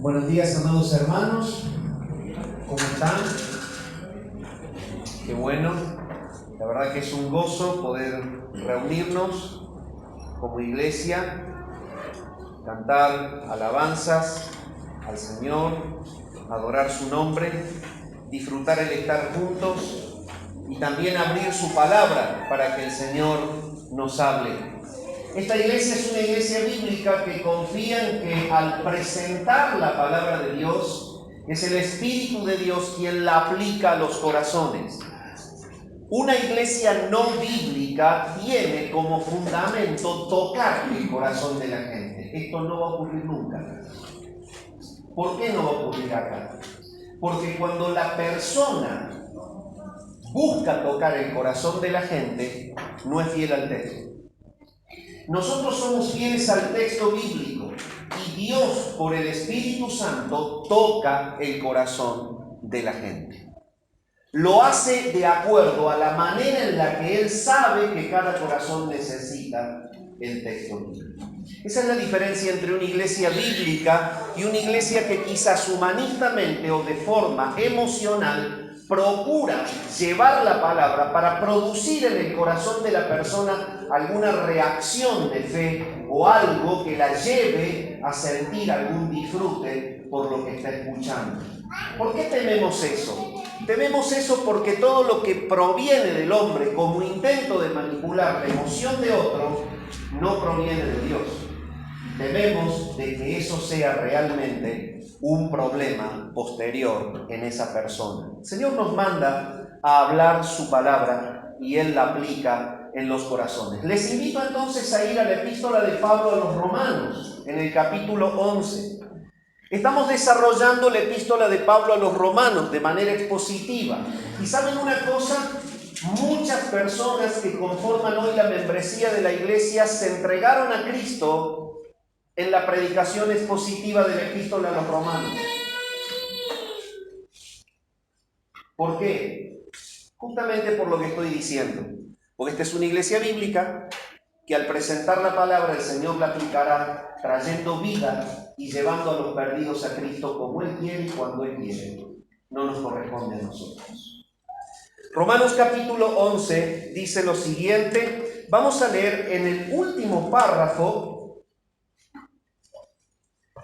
Buenos días, amados hermanos. ¿Cómo están? Qué bueno. La verdad que es un gozo poder reunirnos como iglesia, cantar alabanzas al Señor, adorar su nombre, disfrutar el estar juntos y también abrir su palabra para que el Señor nos hable. Esta iglesia es una iglesia bíblica que confía en que al presentar la palabra de Dios, es el Espíritu de Dios quien la aplica a los corazones. Una iglesia no bíblica tiene como fundamento tocar el corazón de la gente. Esto no va a ocurrir nunca. ¿Por qué no va a ocurrir acá? Porque cuando la persona busca tocar el corazón de la gente, no es fiel al texto. Nosotros somos fieles al texto bíblico y Dios, por el Espíritu Santo, toca el corazón de la gente. Lo hace de acuerdo a la manera en la que Él sabe que cada corazón necesita el texto bíblico. Esa es la diferencia entre una iglesia bíblica y una iglesia que quizás humanistamente o de forma emocional procura llevar la palabra para producir en el corazón de la persona alguna reacción de fe o algo que la lleve a sentir algún disfrute por lo que está escuchando. ¿Por qué tememos eso? Tememos eso porque todo lo que proviene del hombre como intento de manipular la emoción de otro no proviene de Dios. Tememos de que eso sea realmente un problema posterior en esa persona. El Señor nos manda a hablar su palabra y Él la aplica en los corazones. Les invito entonces a ir a la epístola de Pablo a los Romanos, en el capítulo 11. Estamos desarrollando la epístola de Pablo a los Romanos de manera expositiva. Y ¿saben una cosa? Muchas personas que conforman hoy la membresía de la iglesia se entregaron a Cristo en la predicación expositiva de la epístola a los Romanos. ¿Por qué? Justamente por lo que estoy diciendo. Porque esta es una iglesia bíblica que al presentar la palabra el Señor la aplicará trayendo vida y llevando a los perdidos a Cristo como Él quiere y cuando Él quiere. No nos corresponde a nosotros. Romanos capítulo 11 dice lo siguiente. Vamos a leer en el último párrafo.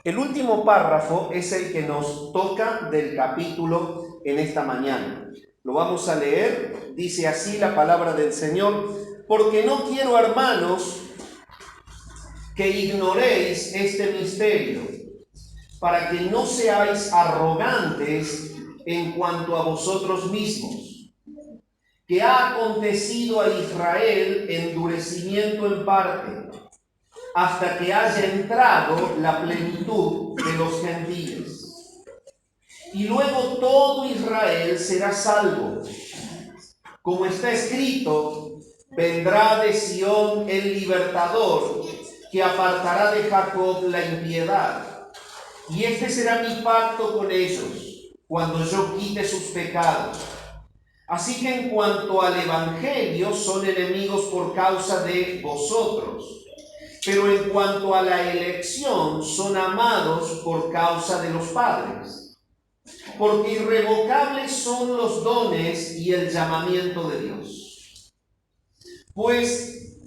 El último párrafo es el que nos toca del capítulo en esta mañana. Lo vamos a leer. Dice así la palabra del Señor. Porque no quiero, hermanos, que ignoréis este misterio, para que no seáis arrogantes en cuanto a vosotros mismos, que ha acontecido a Israel endurecimiento en parte, hasta que haya entrado la plenitud de los gentiles. Y luego todo Israel será salvo. Como está escrito, vendrá de Sión el libertador, que apartará de Jacob la impiedad. Y este será mi pacto con ellos, cuando yo quite sus pecados. Así que en cuanto al evangelio, son enemigos por causa de vosotros. Pero en cuanto a la elección, son amados por causa de los padres. Porque irrevocables son los dones y el llamamiento de Dios. Pues,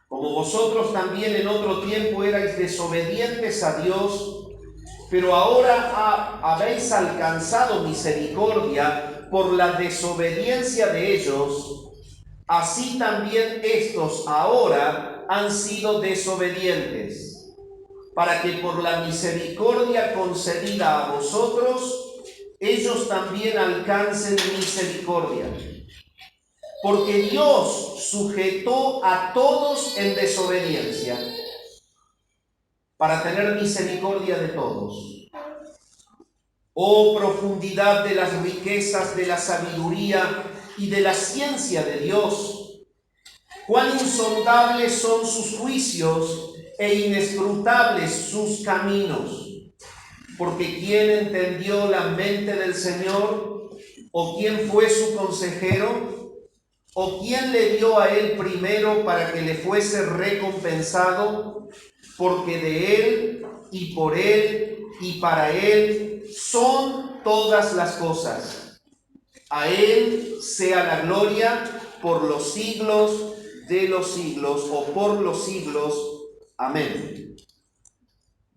como vosotros también en otro tiempo erais desobedientes a Dios, pero ahora habéis alcanzado misericordia por la desobediencia de ellos, así también estos ahora han sido desobedientes, para que por la misericordia concedida a vosotros, ellos también alcancen misericordia. Porque Dios sujetó a todos en desobediencia, para tener misericordia de todos. Oh profundidad de las riquezas de la sabiduría y de la ciencia de Dios, cuán insondables son sus juicios e inescrutables sus caminos. Porque ¿quién entendió la mente del Señor? ¿O quién fue su consejero? ¿O quién le dio a él primero para que le fuese recompensado? Porque de él, y por Él, y para Él son todas las cosas. A Él sea la gloria por los siglos de los siglos, o por los siglos. Amén.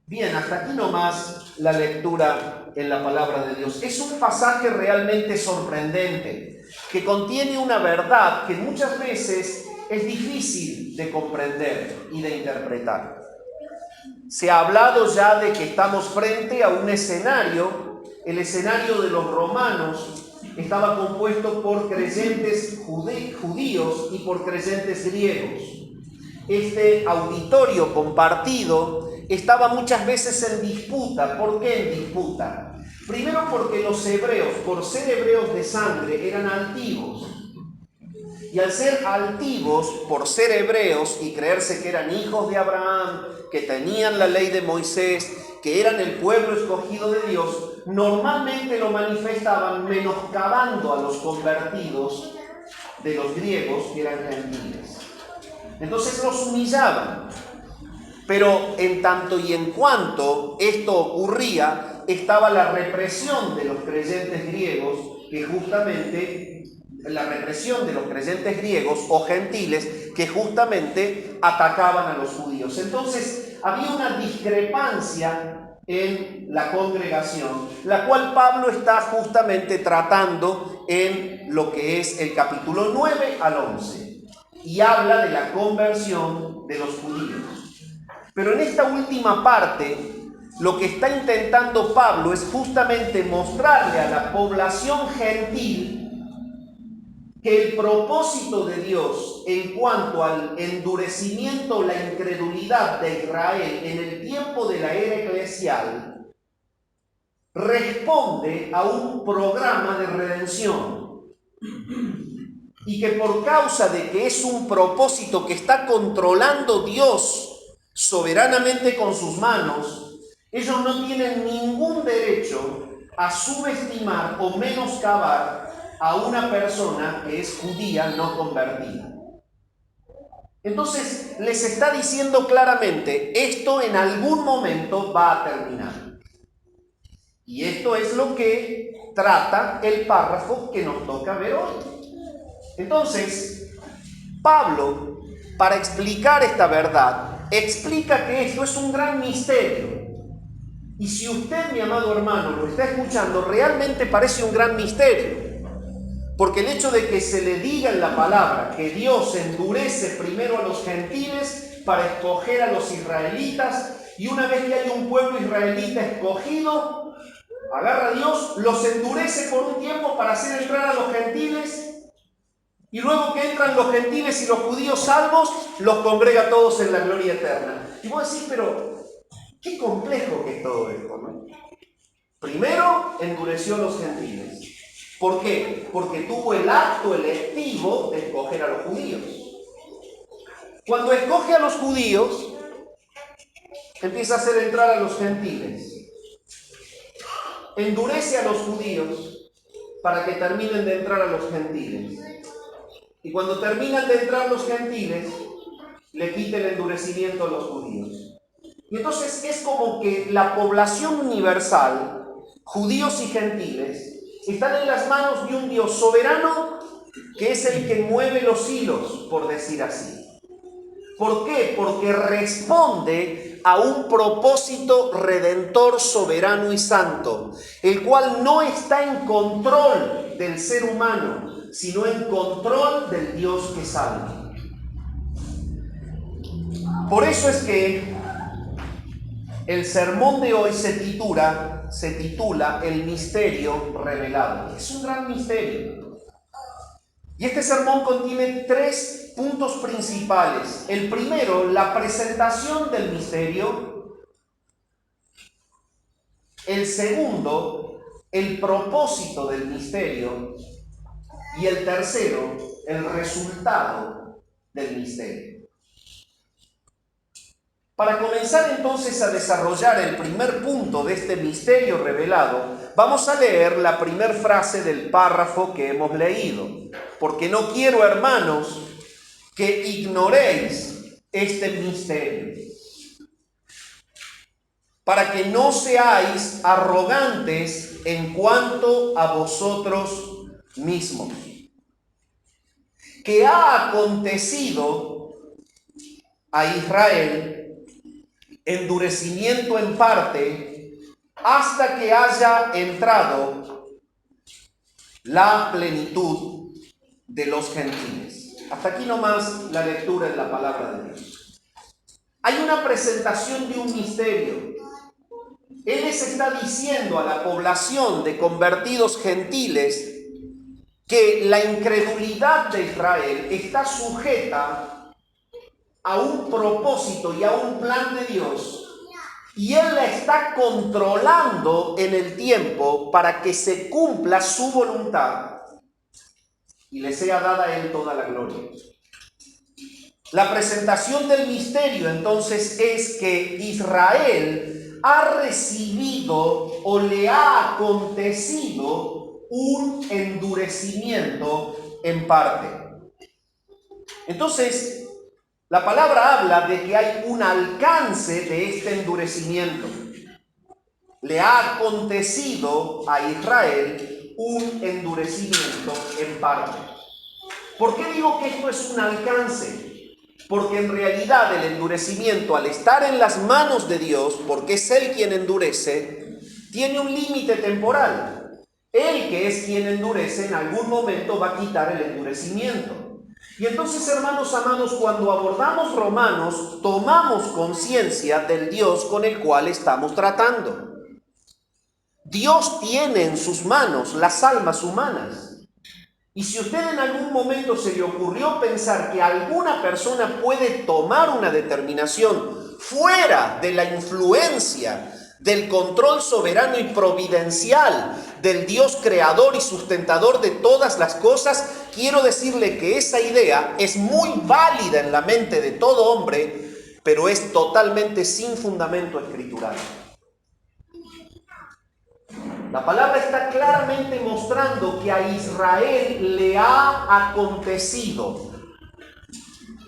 Bien, hasta aquí nomás la lectura en la palabra de Dios. Es un pasaje realmente sorprendente, que contiene una verdad que muchas veces es difícil de comprender y de interpretar. Se ha hablado ya de que estamos frente a un escenario. El escenario de los romanos estaba compuesto por creyentes judíos y por creyentes griegos. Este auditorio compartido estaba muchas veces en disputa. ¿Por qué en disputa? Primero porque los hebreos, por ser hebreos de sangre, eran altivos. Y al ser altivos, por ser hebreos y creerse que eran hijos de Abraham, que tenían la ley de Moisés, que eran el pueblo escogido de Dios, normalmente lo manifestaban menoscabando a los convertidos de los griegos, que eran gentiles. Entonces los humillaban. Pero en tanto y en cuanto esto ocurría, estaba la represión de los creyentes griegos, que justamente la represión de los creyentes griegos o gentiles que justamente atacaban a los judíos. Entonces había una discrepancia en la congregación, la cual Pablo está justamente tratando en lo que es el capítulo 9 al 11, y habla de la conversión de los judíos. Pero en esta última parte, lo que está intentando Pablo es justamente mostrarle a la población gentil que el propósito de Dios en cuanto al endurecimiento o la incredulidad de Israel en el tiempo de la era eclesial responde a un programa de redención, y que por causa de que es un propósito que está controlando Dios soberanamente con sus manos, ellos no tienen ningún derecho a subestimar o menoscabar a una persona que es judía no convertida. Entonces les está diciendo claramente, esto en algún momento va a terminar. Y esto es lo que trata el párrafo que nos toca ver hoy. Entonces, Pablo, para explicar esta verdad, explica que esto es un gran misterio. Y si usted, mi amado hermano, lo está escuchando, realmente parece un gran misterio. Porque el hecho de que se le diga en la palabra que Dios endurece primero a los gentiles para escoger a los israelitas, y una vez que hay un pueblo israelita escogido, agarra a Dios, los endurece por un tiempo para hacer entrar a los gentiles, y luego que entran los gentiles y los judíos salvos, los congrega a todos en la gloria eterna. Y vos decís, pero qué complejo que es todo esto, ¿no? Primero endureció a los gentiles. ¿Por qué? Porque tuvo el acto electivo de escoger a los judíos. Cuando escoge a los judíos, empieza a hacer entrar a los gentiles. Endurece a los judíos para que terminen de entrar a los gentiles. Y cuando terminan de entrar los gentiles, le quita el endurecimiento a los judíos. Y entonces es como que la población universal, judíos y gentiles, están en las manos de un Dios soberano que es el que mueve los hilos, por decir así. ¿Por qué? Porque responde a un propósito redentor, soberano y santo, el cual no está en control del ser humano, sino en control del Dios que salva. Por eso es que el sermón de hoy se titula El misterio revelado. Es un gran misterio. Y este sermón contiene 3 puntos principales. El primero, la presentación del misterio. El segundo, el propósito del misterio. Y el tercero, el resultado del misterio. Para comenzar entonces a desarrollar el primer punto de este misterio revelado, vamos a leer la primera frase del párrafo que hemos leído. Porque no quiero, hermanos, que ignoréis este misterio. para que no seáis arrogantes en cuanto a vosotros mismos. Que ha acontecido a Israel endurecimiento en parte hasta que haya entrado la plenitud de los gentiles. Hasta aquí nomás la lectura en la palabra de Dios. Hay una presentación de un misterio. Él les está diciendo a la población de convertidos gentiles que la incredulidad de Israel está sujeta a un propósito y a un plan de Dios, y Él la está controlando en el tiempo para que se cumpla su voluntad y le sea dada a Él toda la gloria. La presentación del misterio entonces es que Israel ha recibido o le ha acontecido un endurecimiento en parte. Entonces, la palabra habla de que hay un alcance de este endurecimiento. Le ha acontecido a Israel un endurecimiento en parte. ¿Por qué digo que esto es un alcance? Porque en realidad el endurecimiento, al estar en las manos de Dios, porque es Él quien endurece, tiene un límite temporal. Él, que es quien endurece, en algún momento va a quitar el endurecimiento. Y entonces, hermanos amados, cuando abordamos Romanos, tomamos conciencia del Dios con el cual estamos tratando. Dios tiene en sus manos las almas humanas. Y si a usted en algún momento se le ocurrió pensar que alguna persona puede tomar una determinación fuera de la influencia del control soberano y providencial del Dios creador y sustentador de todas las cosas, quiero decirle que esa idea es muy válida en la mente de todo hombre, pero es totalmente sin fundamento escritural. La palabra está claramente mostrando que a Israel le ha acontecido.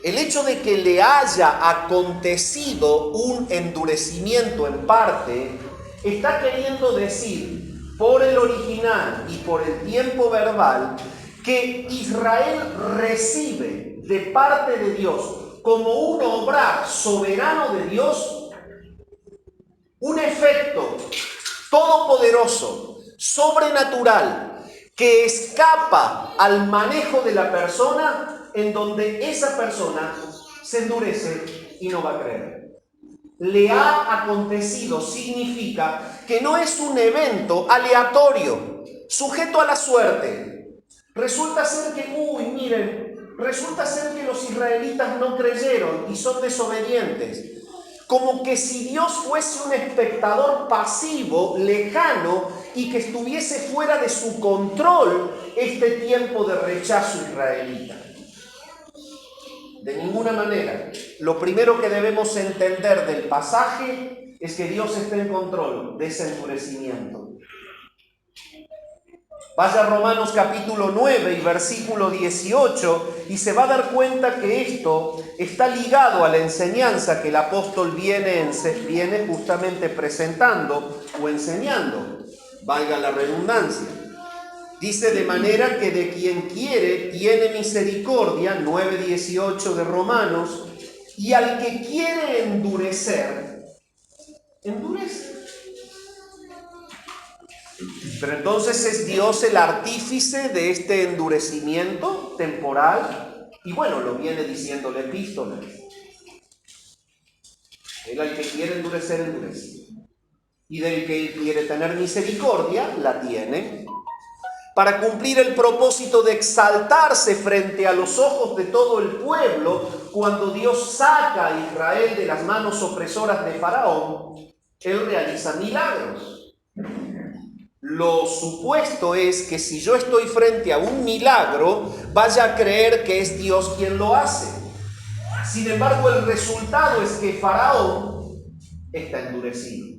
El hecho de que le haya acontecido un endurecimiento en parte, está queriendo decir, por el original y por el tiempo verbal, que Israel recibe de parte de Dios, como un obrar soberano de Dios, un efecto todopoderoso, sobrenatural, que escapa al manejo de la persona, en donde esa persona se endurece y no va a creer. Le ha acontecido significa que no es un evento aleatorio, sujeto a la suerte. Resulta ser que, resulta ser que los israelitas no creyeron y son desobedientes. Como que si Dios fuese un espectador pasivo, lejano, y que estuviese fuera de su control este tiempo de rechazo israelita. De ninguna manera. Lo primero que debemos entender del pasaje es que Dios está en control de ese endurecimiento. Vaya a Romanos capítulo 9 y versículo 18 y se va a dar cuenta que esto está ligado a la enseñanza que el apóstol viene justamente presentando o enseñando, valga la redundancia. Dice: de manera que de quien quiere tiene misericordia, 9:18 de Romanos, y al que quiere endurecer, endurece. Pero entonces es Dios el artífice de este endurecimiento temporal, y bueno, lo viene diciendo la epístola. Él al que quiere endurecer, endurece. Y del que quiere tener misericordia, la tiene, para cumplir el propósito de exaltarse frente a los ojos de todo el pueblo, cuando Dios saca a Israel de las manos opresoras de Faraón. Él realiza milagros. Lo supuesto es que si yo estoy frente a un milagro, vaya a creer que es Dios quien lo hace. Sin embargo, el resultado es que Faraón está endurecido.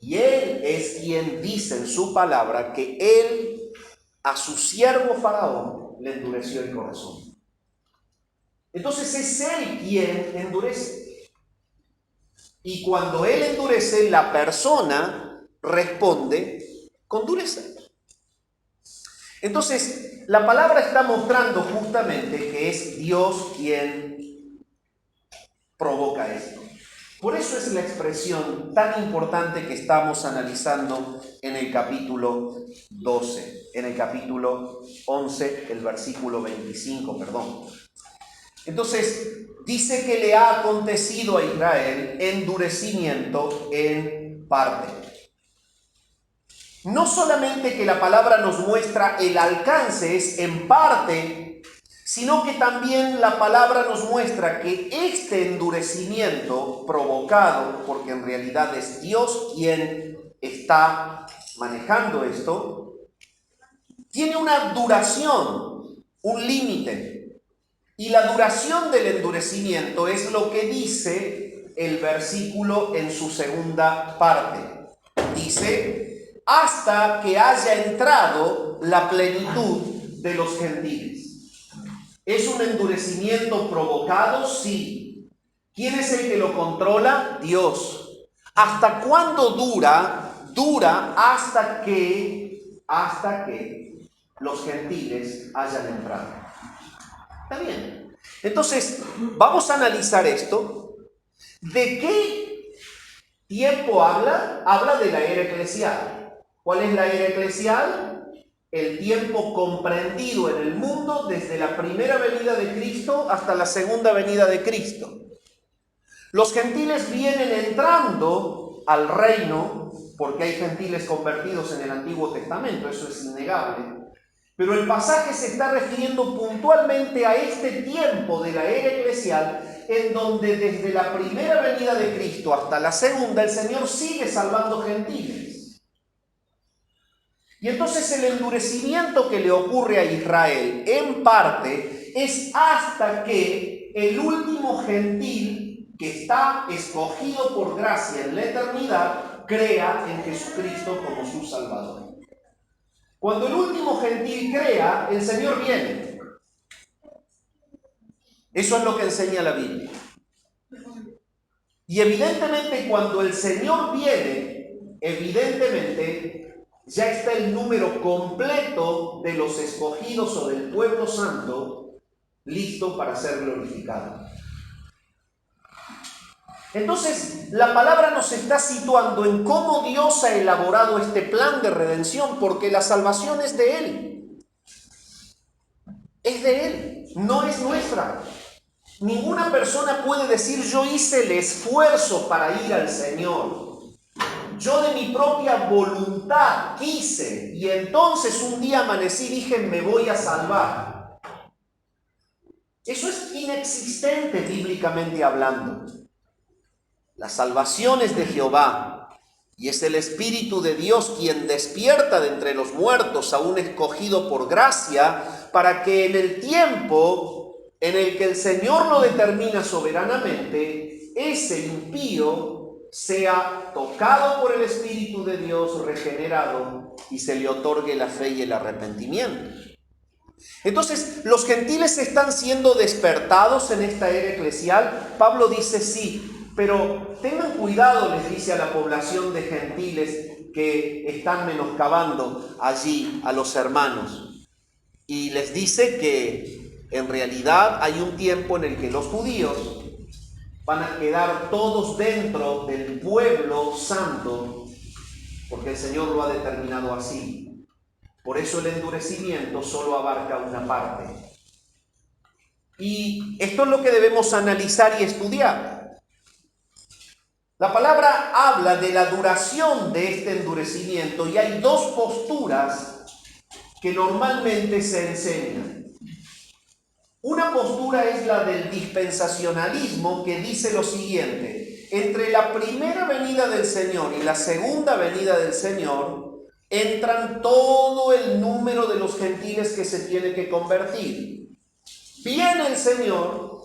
Y Él es quien dice en su palabra que Él a su siervo Faraón le endureció el corazón. Entonces es Él quien endurece. Y cuando Él endurece, la persona responde con dureza. Entonces, la palabra está mostrando justamente que es Dios quien provoca esto. Por eso es la expresión tan importante que estamos analizando en el capítulo 12, en el capítulo 11, el versículo 25, perdón. Entonces, dice que le ha acontecido a Israel endurecimiento en parte. No solamente que la palabra nos muestra el alcance es en parte, sino que también la palabra nos muestra que este endurecimiento provocado, porque en realidad es Dios quien está manejando esto, tiene una duración, un límite. Y la duración del endurecimiento es lo que dice el versículo en su segunda parte. Dice, hasta que haya entrado la plenitud de los gentiles. ¿Es un endurecimiento provocado? Sí. ¿Quién es el que lo controla? Dios. ¿Hasta cuándo dura? Dura hasta que los gentiles hayan entrado. Está bien. Entonces, vamos a analizar esto. ¿De qué tiempo habla? Habla de la era eclesial. ¿Cuál es la era eclesial? El tiempo comprendido en el mundo desde la primera venida de Cristo hasta la segunda venida de Cristo. Los gentiles vienen entrando al reino, porque hay gentiles convertidos en el Antiguo Testamento, eso es innegable. Pero el pasaje se está refiriendo puntualmente a este tiempo de la era eclesial, en donde desde la primera venida de Cristo hasta la segunda, el Señor sigue salvando gentiles. Y entonces el endurecimiento que le ocurre a Israel, en parte, es hasta que el último gentil que está escogido por gracia en la eternidad, crea en Jesucristo como su Salvador. Cuando el último gentil crea, el Señor viene. Eso es lo que enseña la Biblia. Y evidentemente cuando el Señor viene, evidentemente ya está el número completo de los escogidos o del pueblo santo listo para ser glorificado. Entonces, la palabra nos está situando en cómo Dios ha elaborado este plan de redención, porque la salvación es de Él. Es de Él, no es nuestra. Ninguna persona puede decir, yo hice el esfuerzo para ir al Señor. Yo de mi propia voluntad quise, y entonces un día amanecí y dije, me voy a salvar. Eso es inexistente bíblicamente hablando. La salvación es de Jehová, y es el Espíritu de Dios quien despierta de entre los muertos a un escogido por gracia, para que en el tiempo en el que el Señor lo determina soberanamente, ese impío sea tocado por el Espíritu de Dios, regenerado, y se le otorgue la fe y el arrepentimiento. Entonces, ¿los gentiles están siendo despertados en esta era eclesial? Pablo dice sí. Pero tengan cuidado, les dice a la población de gentiles que están menoscabando allí a los hermanos. Y les dice que en realidad hay un tiempo en el que los judíos van a quedar todos dentro del pueblo santo, porque el Señor lo ha determinado así. Por eso el endurecimiento solo abarca una parte. Y esto es lo que debemos analizar y estudiar. La palabra habla de la duración de este endurecimiento y hay dos posturas que normalmente se enseñan. Una postura es la del dispensacionalismo, que dice lo siguiente: entre la primera venida del Señor y la segunda venida del Señor entran todo el número de los gentiles que se tiene que convertir. Viene el Señor,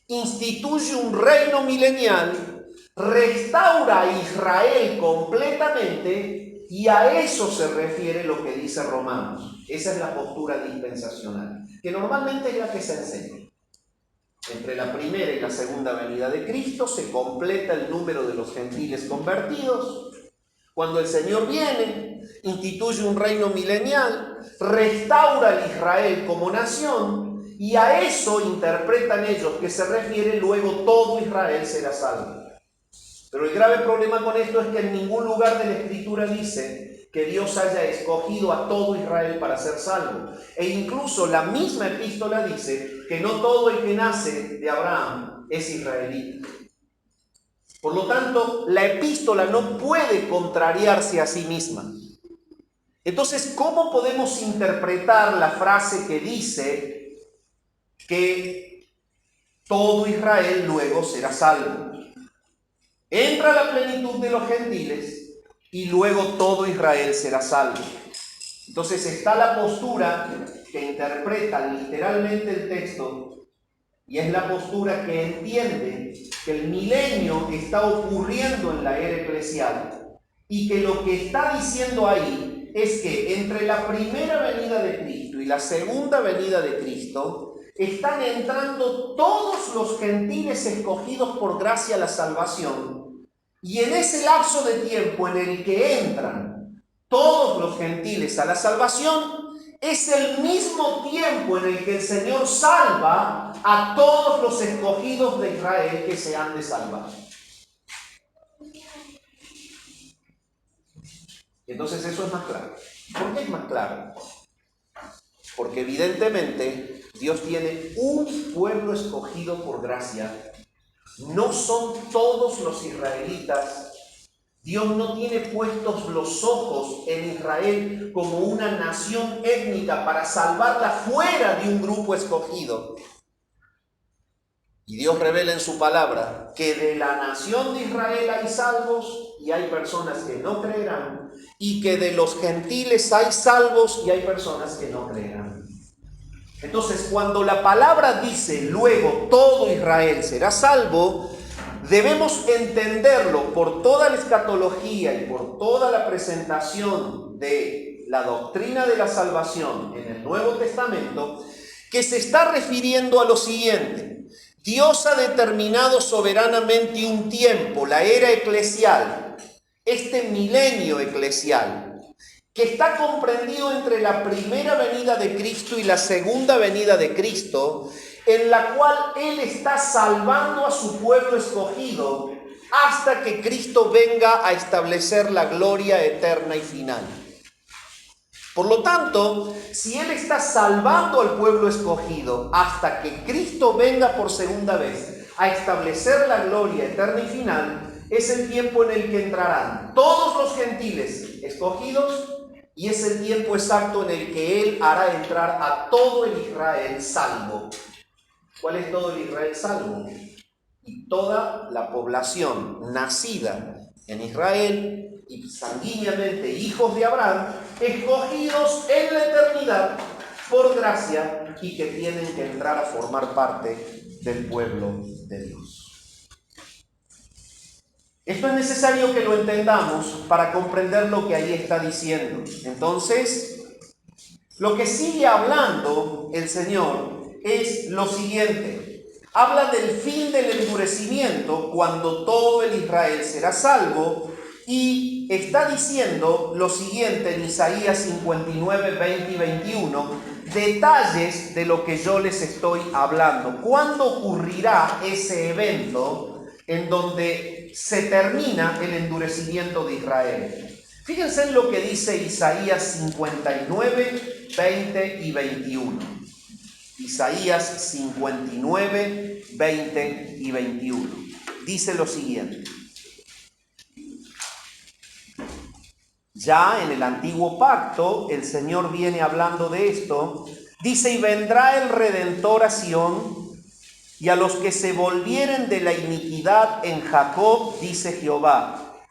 instituye un reino milenial, restaura a Israel completamente, y a eso se refiere lo que dice Romanos. Esa es la postura dispensacional, que normalmente es la que se enseña. Entre la primera y la segunda venida de Cristo se completa el número de los gentiles convertidos. Cuando el Señor viene, instituye un reino milenial, restaura a Israel como nación, y a eso interpretan ellos que se refiere luego todo Israel será salvo. Pero el grave problema con esto es que en ningún lugar de la Escritura dice que Dios haya escogido a todo Israel para ser salvo. E incluso la misma epístola dice que no todo el que nace de Abraham es israelita. Por lo tanto, la epístola no puede contrariarse a sí misma. Entonces, ¿cómo podemos interpretar la frase que dice que todo Israel luego será salvo? Entra la plenitud de los gentiles y luego todo Israel será salvo. Entonces está la postura que interpreta literalmente el texto, y es la postura que entiende que el milenio está ocurriendo en la era eclesial y que lo que está diciendo ahí es que entre la primera venida de Cristo y la segunda venida de Cristo están entrando todos los gentiles escogidos por gracia a la salvación, y en ese lapso de tiempo en el que entran todos los gentiles a la salvación es el mismo tiempo en el que el Señor salva a todos los escogidos de Israel que se han de salvar. Entonces eso es más claro. ¿Por qué es más claro? Porque evidentemente Dios tiene un pueblo escogido por gracia. No son todos los israelitas. Dios no tiene puestos los ojos en Israel como una nación étnica para salvarla fuera de un grupo escogido. Y Dios revela en su palabra que de la nación de Israel hay salvos y hay personas que no creerán, y que de los gentiles hay salvos y hay personas que no creerán. Entonces, cuando la palabra dice luego todo Israel será salvo, debemos entenderlo por toda la escatología y por toda la presentación de la doctrina de la salvación en el Nuevo Testamento, que se está refiriendo a lo siguiente: Dios ha determinado soberanamente un tiempo, la era eclesial, este milenio eclesial, que está comprendido entre la primera venida de Cristo y la segunda venida de Cristo, en la cual Él está salvando a su pueblo escogido hasta que Cristo venga a establecer la gloria eterna y final. Por lo tanto, si Él está salvando al pueblo escogido hasta que Cristo venga por segunda vez a establecer la gloria eterna y final, es el tiempo en el que entrarán todos los gentiles escogidos, y es el tiempo exacto en el que Él hará entrar a todo el Israel salvo. ¿Cuál es todo el Israel salvo? Y toda la población nacida en Israel y sanguíneamente hijos de Abraham, escogidos en la eternidad por gracia y que tienen que entrar a formar parte del pueblo de Dios. Esto es necesario que lo entendamos para comprender lo que ahí está diciendo. Entonces, lo que sigue hablando el Señor es lo siguiente. Habla del fin del endurecimiento cuando todo el Israel será salvo, y está diciendo lo siguiente en Isaías 59, 20 y 21, detalles de lo que yo les estoy hablando. ¿Cuándo ocurrirá ese evento en donde se termina el endurecimiento de Israel? Fíjense en lo que dice Isaías 59, 20 y 21. Isaías 59, 20 y 21. Dice lo siguiente. Ya en el antiguo pacto, el Señor viene hablando de esto. Dice: y vendrá el Redentor a Sión, y a los que se volvieren de la iniquidad en Jacob, dice Jehová.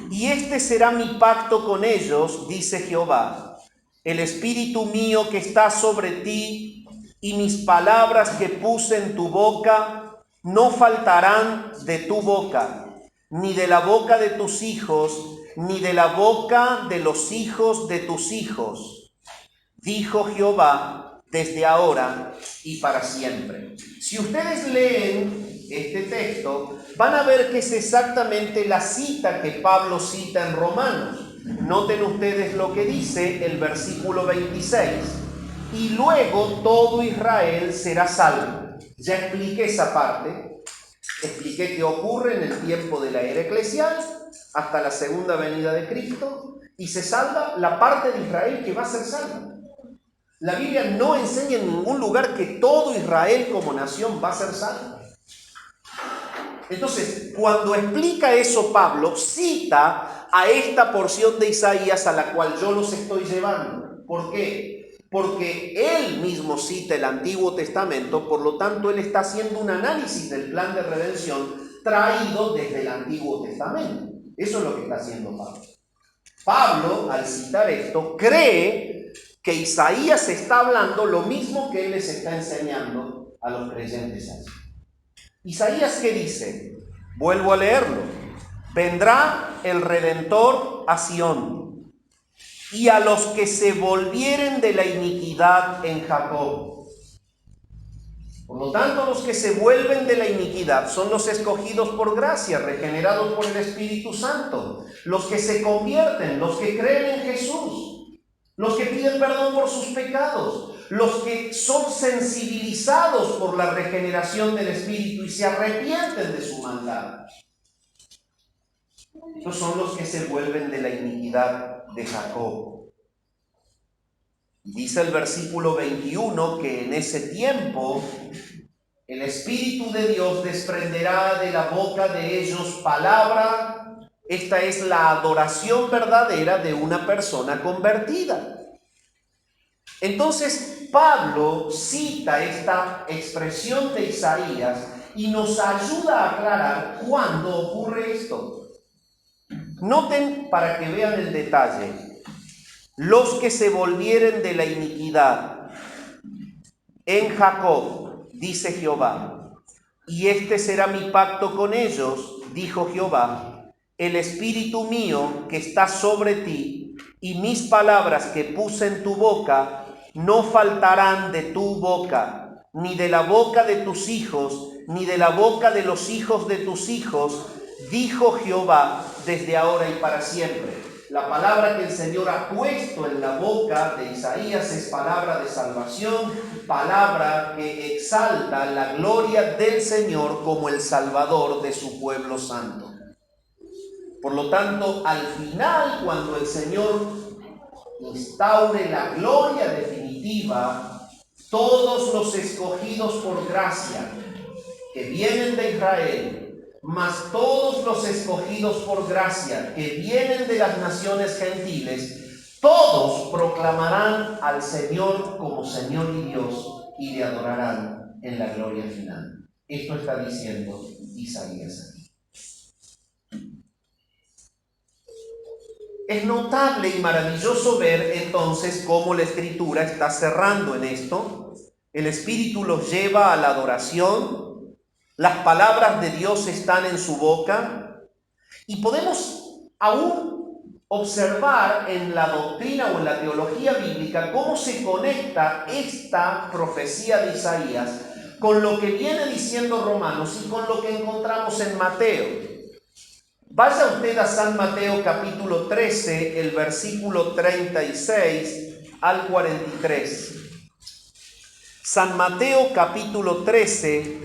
Y este será mi pacto con ellos, dice Jehová. El espíritu mío que está sobre ti y mis palabras que puse en tu boca no faltarán de tu boca, ni de la boca de tus hijos, ni de la boca de los hijos de tus hijos, dijo Jehová, desde ahora y para siempre. Si ustedes leen este texto, van a ver que es exactamente la cita que Pablo cita en Romanos. Noten ustedes lo que dice el versículo 26. Y luego todo Israel será salvo. Ya expliqué esa parte. Expliqué qué ocurre en el tiempo de la era eclesial hasta la segunda venida de Cristo, y se salva la parte de Israel que va a ser salva. La Biblia no enseña en ningún lugar que todo Israel como nación va a ser salvo. Entonces, cuando explica eso Pablo, cita a esta porción de Isaías a la cual yo los estoy llevando. ¿Por qué? Porque él mismo cita el Antiguo Testamento, por lo tanto él está haciendo un análisis del plan de redención traído desde el Antiguo Testamento. Eso es lo que está haciendo Pablo. Pablo, al citar esto, cree que Isaías está hablando lo mismo que él les está enseñando a los creyentes allí. Isaías, ¿qué dice? Vuelvo a leerlo. Vendrá el Redentor a Sión, y a los que se volvieren de la iniquidad en Jacob. Por lo tanto, los que se vuelven de la iniquidad son los escogidos por gracia, regenerados por el Espíritu Santo, los que se convierten, los que creen en Jesús, los que piden perdón por sus pecados, los que son sensibilizados por la regeneración del Espíritu y se arrepienten de su maldad. Estos son los que se vuelven de la iniquidad de Jacob. Dice el versículo 21 que en ese tiempo el Espíritu de Dios desprenderá de la boca de ellos palabra. Esta es la adoración verdadera de una persona convertida. Entonces Pablo cita esta expresión de Isaías y nos ayuda a aclarar cuándo ocurre esto. Noten para que vean el detalle. Los que se volvieren de la iniquidad en Jacob, dice Jehová, y este será mi pacto con ellos, dijo Jehová, el espíritu mío que está sobre ti y mis palabras que puse en tu boca no faltarán de tu boca, ni de la boca de tus hijos, ni de la boca de los hijos de tus hijos, dijo Jehová, desde ahora y para siempre. La palabra que el Señor ha puesto en la boca de Isaías es palabra de salvación, palabra que exalta la gloria del Señor como el Salvador de su pueblo santo. Por lo tanto, al final, cuando el Señor instaure la gloria definitiva, todos los escogidos por gracia que vienen de Israel, mas todos los escogidos por gracia que vienen de las naciones gentiles, todos proclamarán al Señor como Señor y Dios y le adorarán en la gloria final. Esto está diciendo Isaías aquí. Es notable y maravilloso ver entonces cómo la Escritura está cerrando en esto. El Espíritu los lleva a la adoración. Las palabras de Dios están en su boca y podemos aún observar en la doctrina o en la teología bíblica cómo se conecta esta profecía de Isaías con lo que viene diciendo Romanos y con lo que encontramos en Mateo. Vaya usted a San Mateo capítulo 13, el versículo 36 al 43. San Mateo capítulo 13,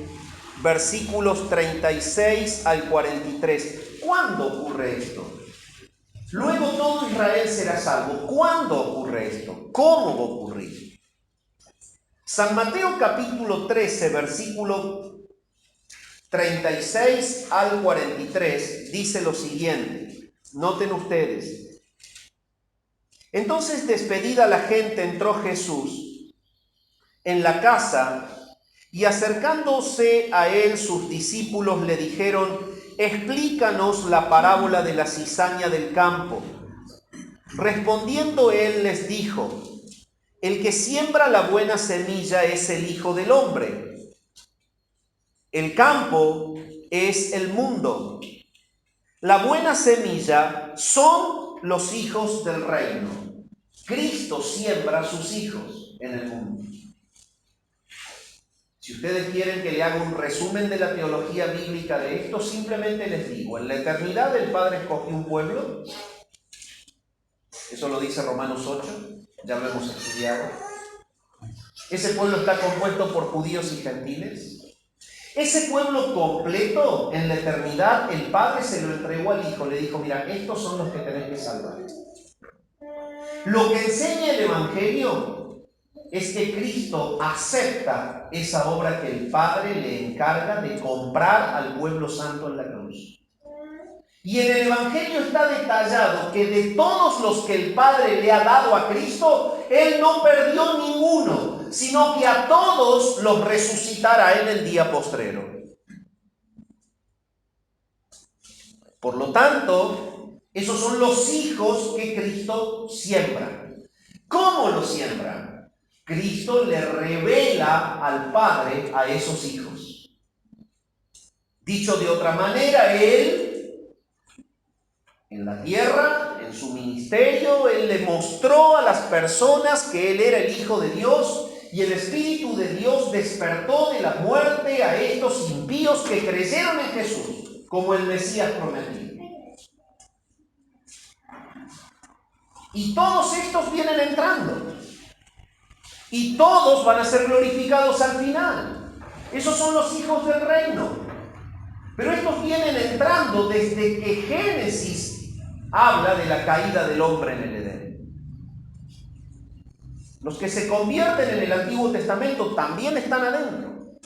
versículos 36 al 43. ¿Cuándo ocurre esto? Luego todo Israel será salvo. ¿Cuándo ocurre esto? ¿Cómo va a ocurrir? San Mateo capítulo 13, versículo 36 al 43 dice lo siguiente. Noten ustedes. Entonces, despedida la gente, entró Jesús en la casa. Y acercándose a él sus discípulos le dijeron, explícanos la parábola de la cizaña del campo. Respondiendo él les dijo, el que siembra la buena semilla es el Hijo del Hombre. El campo es el mundo. La buena semilla son los hijos del reino. Cristo siembra a sus hijos en el mundo. Si ustedes quieren que le haga un resumen de la teología bíblica de esto, simplemente les digo, en la eternidad el Padre escogió un pueblo, eso lo dice Romanos 8, ya lo hemos estudiado. Ese pueblo está compuesto por judíos y gentiles. Ese pueblo completo, en la eternidad, el Padre se lo entregó al Hijo, le dijo, mira, estos son los que tenés que salvar. Lo que enseña el Evangelio es que Cristo acepta esa obra que el Padre le encarga de comprar al pueblo santo en la cruz. Y en el Evangelio está detallado que de todos los que el Padre le ha dado a Cristo, Él no perdió ninguno, sino que a todos los resucitará en el día postrero. Por lo tanto, esos son los hijos que Cristo siembra. ¿Cómo los siembra? Cristo le revela al Padre a esos hijos. Dicho de otra manera, Él en la tierra, en su ministerio, Él le mostró a las personas que Él era el Hijo de Dios y el Espíritu de Dios despertó de la muerte a estos impíos que creyeron en Jesús como el Mesías prometido. Y todos estos vienen entrando. Y todos van a ser glorificados al final. Esos son los hijos del reino. Pero estos vienen entrando desde que Génesis habla de la caída del hombre en el Edén. Los que se convierten en el Antiguo Testamento también están adentro.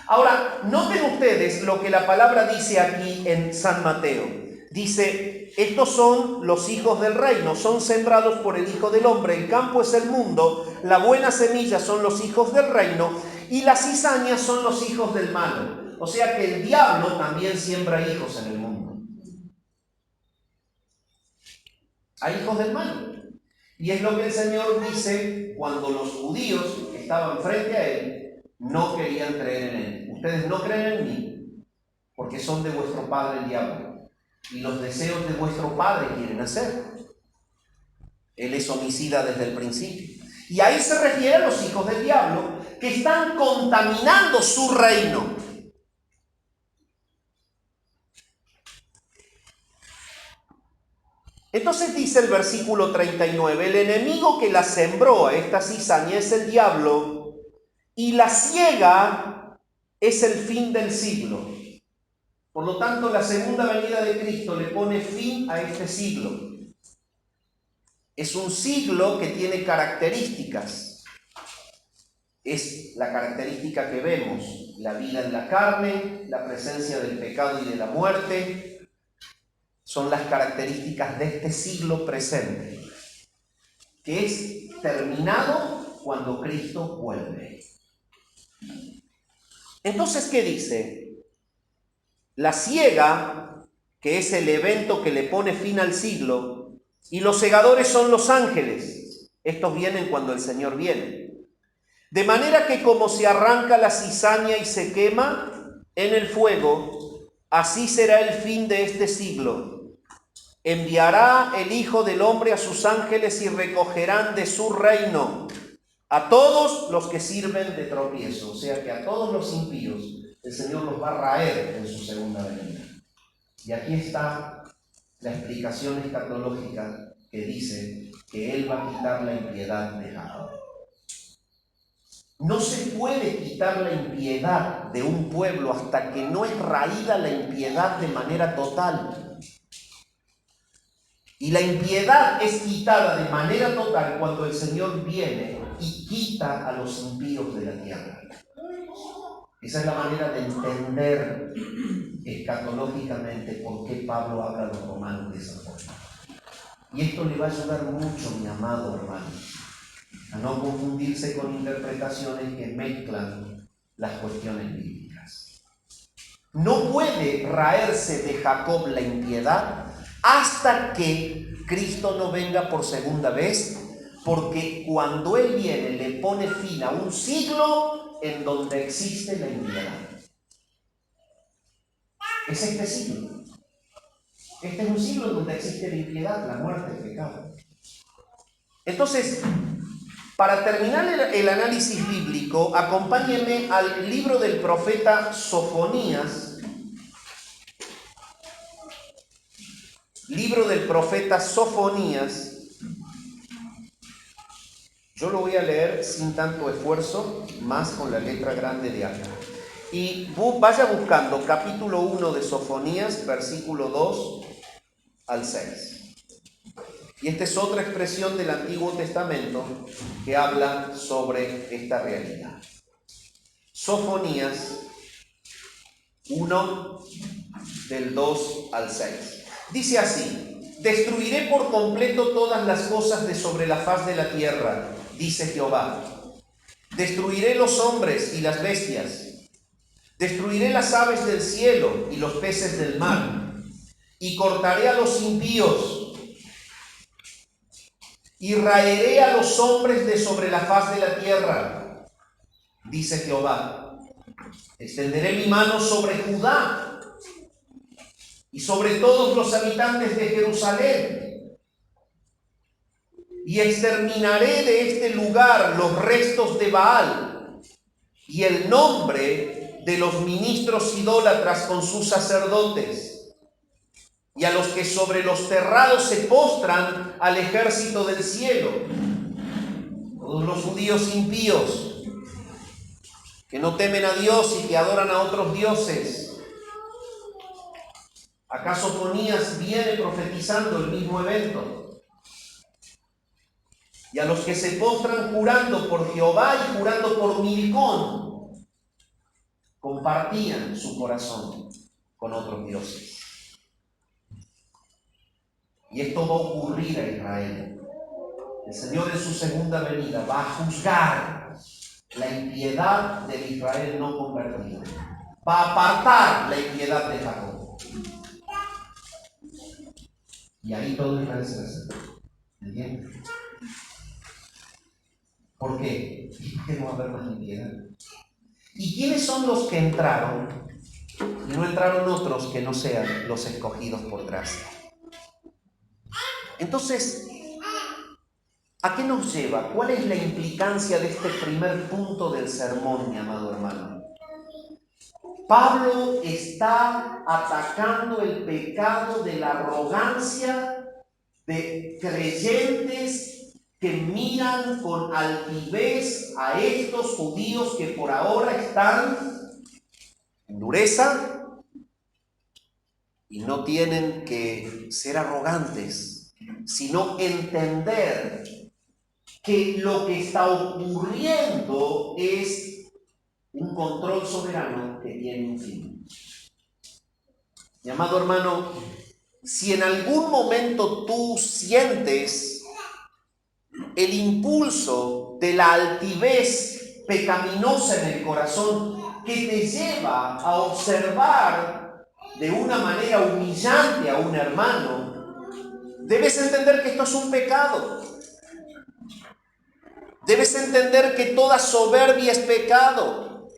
Ahora, noten ustedes lo que la palabra dice aquí en San Mateo. Dice, estos son los hijos del reino, son sembrados por el Hijo del Hombre, el campo es el mundo, la buena semilla son los hijos del reino y las cizañas son los hijos del malo. O sea que el diablo también siembra hijos en el mundo. Hay hijos del mal. Y es lo que el Señor dice cuando los judíos que estaban frente a Él no querían creer en Él. Ustedes no creen en mí porque son de vuestro padre el diablo. Y los deseos de vuestro padre quieren hacer. Él es homicida desde el principio. Y ahí se refiere a los hijos del diablo que están contaminando su reino. Entonces dice el versículo 39, el enemigo que la sembró a esta cizaña es el diablo, y la siega es el fin del siglo. Por lo tanto, la segunda venida de Cristo le pone fin a este siglo. Es un siglo que tiene características. Es la característica que vemos, la vida en la carne, la presencia del pecado y de la muerte. Son las características de este siglo presente, que es terminado cuando Cristo vuelve. Entonces, ¿qué dice? La siega, que es el evento que le pone fin al siglo, y los segadores son los ángeles. Estos vienen cuando el Señor viene. De manera que como se arranca la cizaña y se quema en el fuego, así será el fin de este siglo. Enviará el Hijo del Hombre a sus ángeles y recogerán de su reino a todos los que sirven de tropiezo. O sea que a todos los impíos el Señor los va a raer en su segunda venida. Y aquí está la explicación escatológica que dice que Él va a quitar la impiedad de Jacob. No se puede quitar la impiedad de un pueblo hasta que no es raída la impiedad de manera total. Y la impiedad es quitada de manera total cuando el Señor viene y quita a los impíos de la tierra. Esa es la manera de entender escatológicamente por qué Pablo habla a los romanos de esa forma. Y esto le va a ayudar mucho, mi amado hermano, a no confundirse con interpretaciones que mezclan las cuestiones bíblicas. No puede raerse de Jacob la impiedad hasta que Cristo no venga por segunda vez, porque cuando Él viene le pone fin a un siglo en donde existe la impiedad. Es este siglo. Este es un siglo en donde existe la impiedad, la muerte, el pecado. Entonces, Para terminar el análisis bíblico, acompáñenme al libro del profeta Sofonías. Libro del profeta Sofonías. Yo lo voy a leer sin tanto esfuerzo, más con la letra grande de acá. Y vaya buscando capítulo 1 de Sofonías, versículo 2 al 6. Y esta es otra expresión del Antiguo Testamento que habla sobre esta realidad. Sofonías 1, del 2 al 6. Dice así: destruiré por completo todas las cosas de sobre la faz de la tierra, dice Jehová. Destruiré los hombres y las bestias. Destruiré las aves del cielo y los peces del mar. Y cortaré a los impíos. Y raeré a los hombres de sobre la faz de la tierra, dice Jehová. Extenderé mi mano sobre Judá y sobre todos los habitantes de Jerusalén. Y exterminaré de este lugar los restos de Baal y el nombre de los ministros idólatras con sus sacerdotes, y a los que sobre los terrados se postran al ejército del cielo, todos los judíos impíos que no temen a Dios y que adoran a otros dioses. ¿Acaso Sofonías viene profetizando el mismo evento? Y a los que se postran jurando por Jehová y jurando por Milcón, compartían su corazón con otros dioses. Y esto va a ocurrir a Israel. El Señor en su segunda venida va a juzgar la impiedad del Israel no convertido. Va a apartar la impiedad de Jacob. Y ahí todo Israel se va a hacer. ¿Entiendes? ¿Por qué? Porque no va a haber más impiedad. ¿Y quiénes son los que entraron? Y no entraron otros que no sean los escogidos por gracia. Entonces, ¿a qué nos lleva? ¿Cuál es la implicancia de este primer punto del sermón, mi amado hermano? Pablo está atacando el pecado de la arrogancia de creyentes que miran con altivez a estos judíos que por ahora están en dureza y no tienen que ser arrogantes, sino entender que lo que está ocurriendo es un control soberano que tiene un fin. Mi amado hermano, si en algún momento tú sientes el impulso de la altivez pecaminosa en el corazón que te lleva a observar de una manera humillante a un hermano, debes entender que esto es un pecado. Debes entender que toda soberbia es pecado.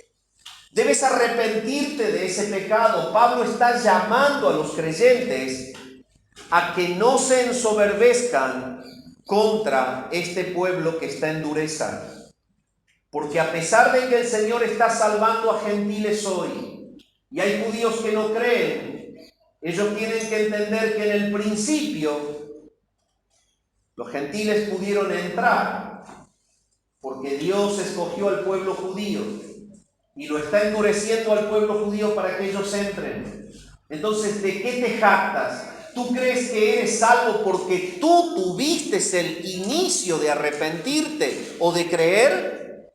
Debes arrepentirte de ese pecado. Pablo está llamando a los creyentes a que no se ensoberbezcan contra este pueblo que está en dureza. Porque a pesar de que el Señor está salvando a gentiles hoy, y hay judíos que no creen, ellos tienen que entender que en el principio los gentiles pudieron entrar, porque Dios escogió al pueblo judío y lo está endureciendo al pueblo judío para que ellos entren. Entonces, ¿de qué te jactas? ¿Tú crees que eres salvo porque tú tuviste el inicio de arrepentirte o de creer?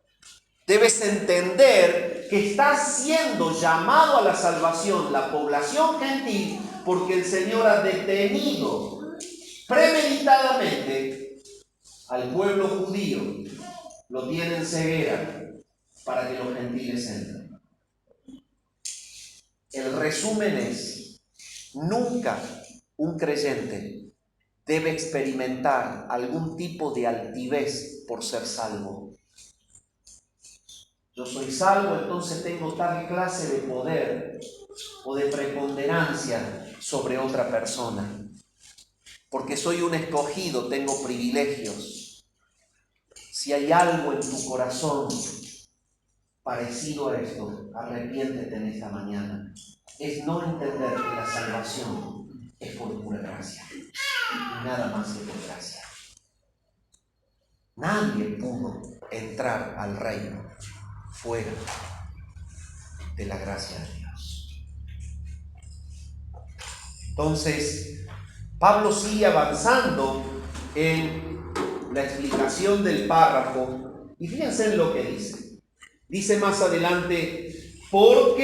Debes entender que estás siendo llamado a la salvación, la población gentil, porque el Señor ha detenido premeditadamente al pueblo judío. Lo tiene en ceguera para que los gentiles entren. El resumen es: nunca un creyente debe experimentar algún tipo de altivez por ser salvo. Yo soy salvo, entonces tengo tal clase de poder o de preponderancia sobre otra persona. Porque soy un escogido, tengo privilegios. Si hay algo en tu corazón parecido a esto, arrepiéntete en esta mañana. Es no entender que la salvación es por pura gracia y nada más que por gracia. Nadie pudo entrar al reino fuera de la gracia de Dios. Entonces, Pablo sigue avanzando en la explicación del párrafo y fíjense en lo que dice. Dice más adelante, el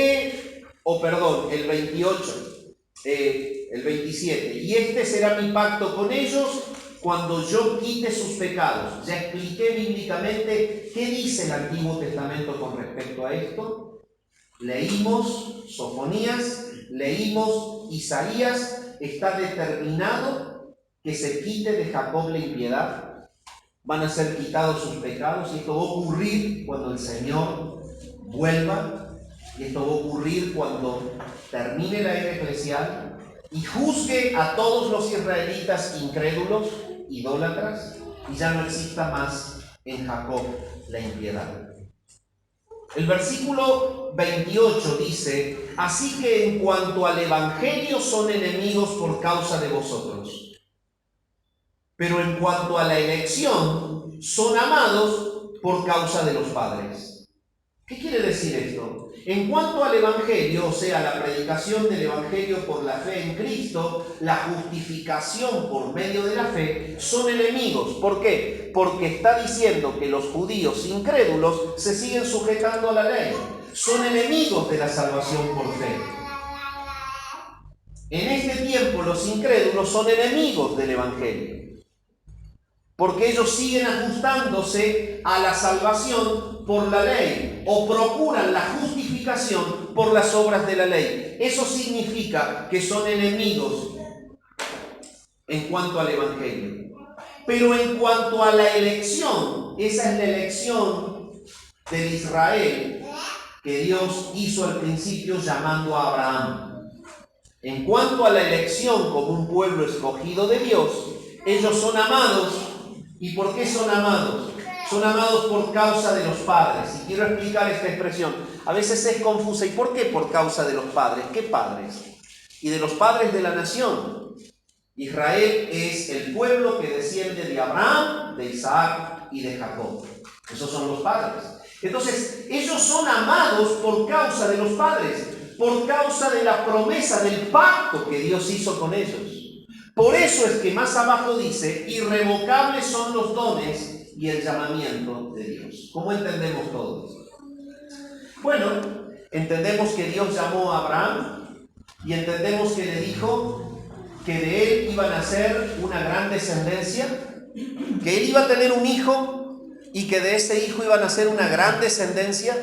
28, el 27, y este será mi pacto con ellos cuando yo quite sus pecados. Ya expliqué bíblicamente qué dice el Antiguo Testamento con respecto a esto. Leímos Sofonías, leímos Isaías, está determinado que se quite de Jacob la impiedad. Van a ser quitados sus pecados y esto va a ocurrir cuando el Señor vuelva, y esto va a ocurrir cuando termine la era eclesial y juzgue a todos los israelitas incrédulos, idólatras, y ya no exista más en Jacob la impiedad. El versículo 28 dice: así que en cuanto al evangelio son enemigos por causa de vosotros, pero en cuanto a la elección, son amados por causa de los padres. ¿Qué quiere decir esto? En cuanto al Evangelio, o sea, la predicación del Evangelio por la fe en Cristo, la justificación por medio de la fe, son enemigos. ¿Por qué? Porque está diciendo que los judíos incrédulos se siguen sujetando a la ley. Son enemigos de la salvación por fe. En este tiempo los incrédulos son enemigos del Evangelio, porque ellos siguen ajustándose a la salvación por la ley o procuran la justificación por las obras de la ley. Eso significa que son enemigos en cuanto al Evangelio. Pero en cuanto a la elección, esa es la elección de Israel que Dios hizo al principio llamando a Abraham. En cuanto a la elección como un pueblo escogido de Dios, ellos son amados. ¿Y por qué son amados? Son amados por causa de los padres. Y quiero explicar esta expresión. A veces es confusa. ¿Y por qué por causa de los padres? ¿Qué padres? Y de los padres de la nación. Israel es el pueblo que desciende de Abraham, de Isaac y de Jacob. Esos son los padres. Entonces, ellos son amados por causa de los padres, por causa de la promesa del pacto que Dios hizo con ellos. Por eso es que más abajo dice: irrevocables son los dones y el llamamiento de Dios. ¿Cómo entendemos todo esto? Bueno, entendemos que Dios llamó a Abraham y entendemos que le dijo que de él iba a nacer una gran descendencia, que él iba a tener un hijo y que de ese hijo iba a nacer una gran descendencia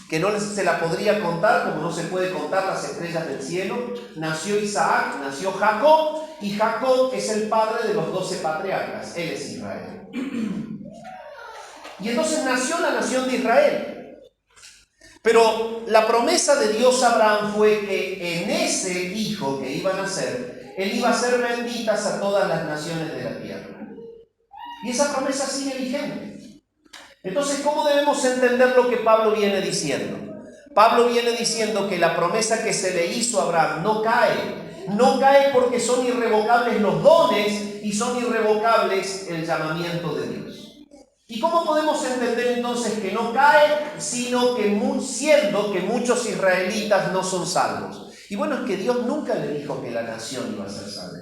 que no se la podría contar, como no se puede contar las estrellas del cielo. Nació Isaac, nació Jacob, y Jacob es el padre de los 12 patriarcas. Él es Israel. Y entonces nació la nación de Israel. Pero la promesa de Dios a Abraham fue que en ese hijo que iba a nacer, él iba a hacer benditas a todas las naciones de la tierra. Y esa promesa sigue vigente. Entonces, ¿cómo debemos entender lo que Pablo viene diciendo? Pablo viene diciendo que la promesa que se le hizo a Abraham no cae. No cae porque son irrevocables los dones y son irrevocables el llamamiento de Dios. ¿Y cómo podemos entender entonces que no cae, sino que siendo que muchos israelitas no son salvos? Y bueno, es que Dios nunca le dijo que la nación iba a ser salva.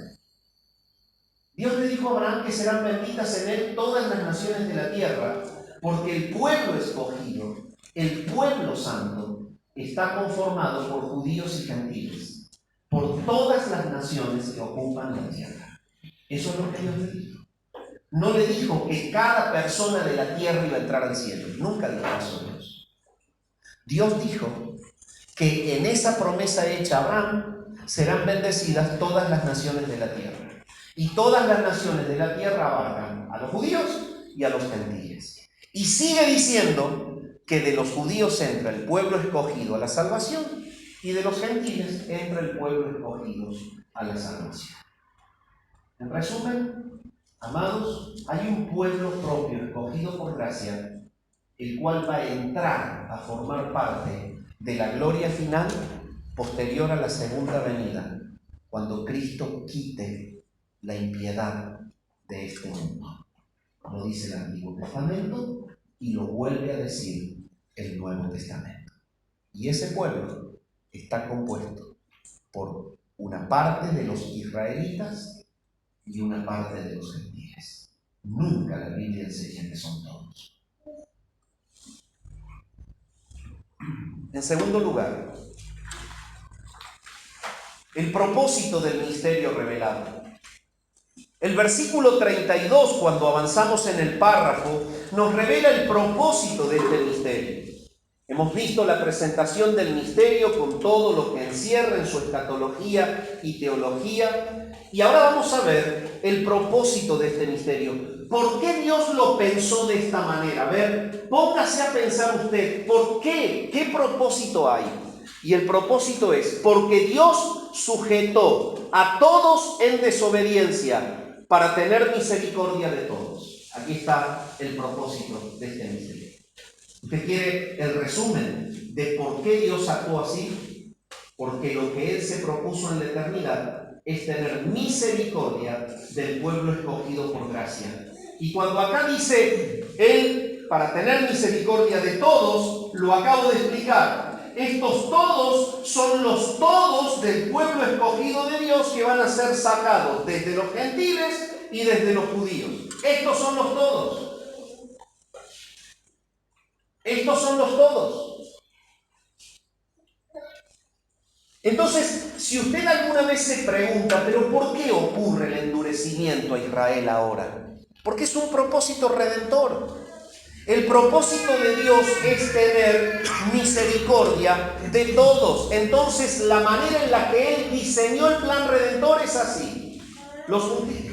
Dios le dijo a Abraham que serán benditas en él todas las naciones de la tierra, porque el pueblo escogido, el pueblo santo, está conformado por judíos y gentiles, por todas las naciones que ocupan la tierra. Eso es lo que Dios le dijo. No le dijo que cada persona de la tierra iba a entrar al cielo. Nunca dijo eso Dios. Dios dijo que en esa promesa hecha a Abraham serán bendecidas todas las naciones de la tierra. Y todas las naciones de la tierra abarcan a los judíos y a los gentiles. Y sigue diciendo que de los judíos entra el pueblo escogido a la salvación y de los gentiles entra el pueblo escogido a la salvación. En resumen, Amados, hay un pueblo propio escogido por gracia, el cual va a entrar a formar parte de la gloria final posterior a la segunda venida, cuando Cristo quite la impiedad de este mundo. Lo dice el Antiguo Testamento y lo vuelve a decir el Nuevo Testamento. Y ese pueblo está compuesto por una parte de los israelitas y una parte de los gentiles. Nunca la Biblia enseña que son todos. En segundo lugar, el propósito del misterio revelado. El versículo 32, cuando avanzamos en el párrafo, nos revela el propósito de este misterio. Hemos visto la presentación del misterio con todo lo que encierra en su escatología y teología, y ahora vamos a ver el propósito de este misterio. ¿Por qué Dios lo pensó de esta manera? A ver, póngase a pensar usted, ¿por qué? ¿Qué propósito hay? Y el propósito es porque Dios sujetó a todos en desobediencia para tener misericordia de todos. Aquí está el propósito de este misterio. ¿Usted quiere el resumen de por qué Dios actuó así? Porque lo que Él se propuso en la eternidad es tener misericordia del pueblo escogido por gracia. Y cuando acá dice Él, para tener misericordia de todos, lo acabo de explicar. Estos todos son los todos del pueblo escogido de Dios que van a ser sacados desde los gentiles y desde los judíos. Estos son los todos. Estos son los todos. Entonces, si usted alguna vez se pregunta, ¿pero por qué ocurre el endurecimiento a Israel ahora? Porque es un propósito redentor. El propósito de Dios es tener misericordia de todos. Entonces, la manera en la que Él diseñó el plan redentor es así. Los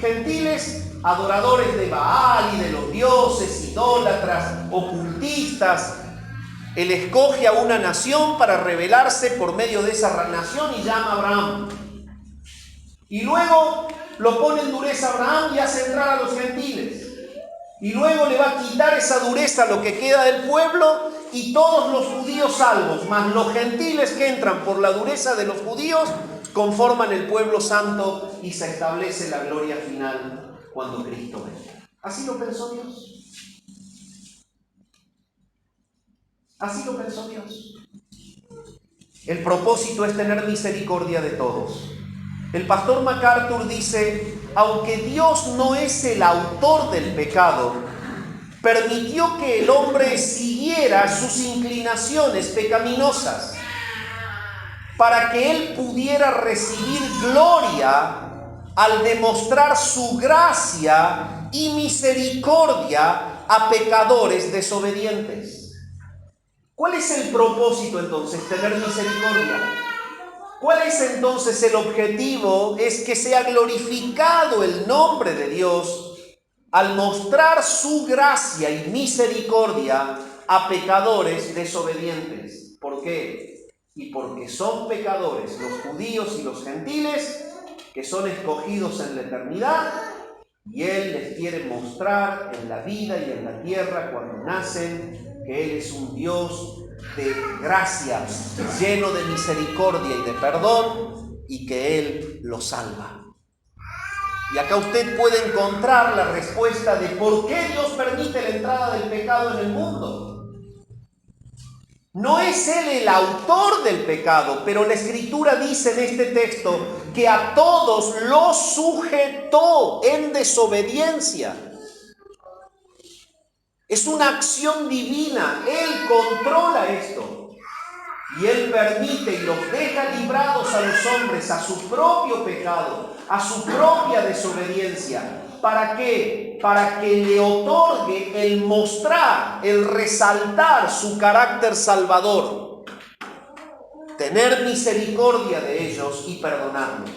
gentiles, adoradores de Baal y de los dioses, idólatras, ocultistas, Él escoge a una nación para revelarse por medio de esa nación y llama a Abraham. Y luego lo pone en dureza a Abraham y hace entrar a los gentiles. Y luego le va a quitar esa dureza a lo que queda del pueblo y todos los judíos salvos, más los gentiles que entran por la dureza de los judíos, conforman el pueblo santo y se establece la gloria final cuando Cristo venga. ¿Así lo pensó Dios? Así lo pensó Dios. El propósito es tener misericordia de todos. El pastor MacArthur dice, aunque Dios no es el autor del pecado, permitió que el hombre siguiera sus inclinaciones pecaminosas para que él pudiera recibir gloria al demostrar su gracia y misericordia a pecadores desobedientes. ¿Cuál es el propósito entonces? Tener misericordia. ¿Cuál es entonces el objetivo? Es que sea glorificado el nombre de Dios al mostrar su gracia y misericordia a pecadores desobedientes. ¿Por qué? Y porque son pecadores los judíos y los gentiles que son escogidos en la eternidad y Él les quiere mostrar en la vida y en la tierra cuando nacen que Él es un Dios de gracia, lleno de misericordia y de perdón, y que Él los salva. Y acá usted puede encontrar la respuesta de por qué Dios permite la entrada del pecado en el mundo. No es Él el autor del pecado, pero la Escritura dice en este texto que a todos los sujetó en desobediencia. Es una acción divina. Él controla esto. Y Él permite y los deja librados a los hombres a su propio pecado, a su propia desobediencia. ¿Para qué? Para que le otorgue el mostrar, el resaltar su carácter salvador. Tener misericordia de ellos y perdonarlos.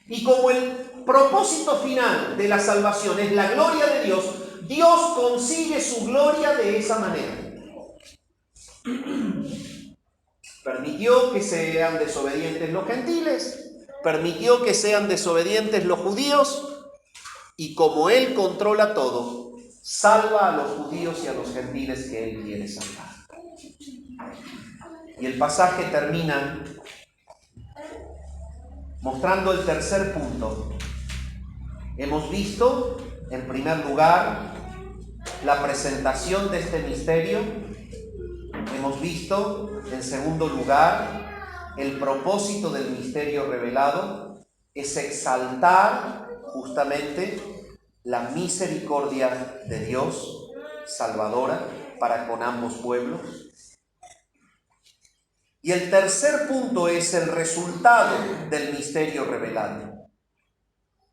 Y como el propósito final de la salvación es la gloria de Dios, Dios consigue su gloria de esa manera. Permitió que sean desobedientes los gentiles, permitió que sean desobedientes los judíos y como Él controla todo, salva a los judíos y a los gentiles que Él quiere salvar. Y el pasaje termina mostrando el tercer punto. Hemos visto, en primer lugar, la presentación de este misterio. Hemos visto, en segundo lugar, el propósito del misterio revelado es exaltar justamente la misericordia de Dios salvadora para con ambos pueblos. Y el tercer punto es el resultado del misterio revelado.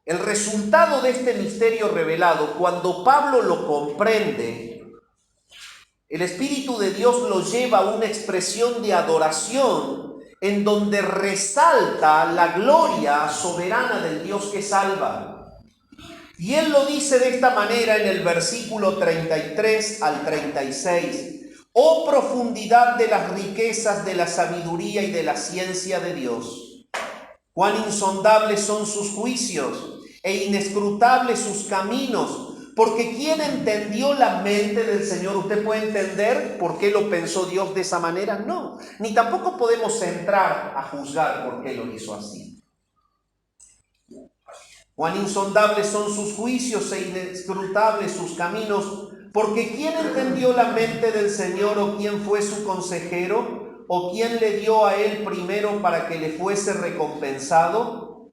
El resultado de este misterio revelado, cuando Pablo lo comprende, el Espíritu de Dios lo lleva a una expresión de adoración en donde resalta la gloria soberana del Dios que salva. Y él lo dice de esta manera en el versículo 33 al 36. Oh profundidad de las riquezas de la sabiduría y de la ciencia de Dios. Cuán insondables son sus juicios e inescrutables sus caminos. Porque ¿quién entendió la mente del Señor? ¿Usted puede entender por qué lo pensó Dios de esa manera? No. Ni tampoco podemos entrar a juzgar por qué lo hizo así. Cuán insondables son sus juicios e inescrutables sus caminos. Porque ¿quién entendió la mente del Señor, o quién fue su consejero, o quién le dio a él primero para que le fuese recompensado?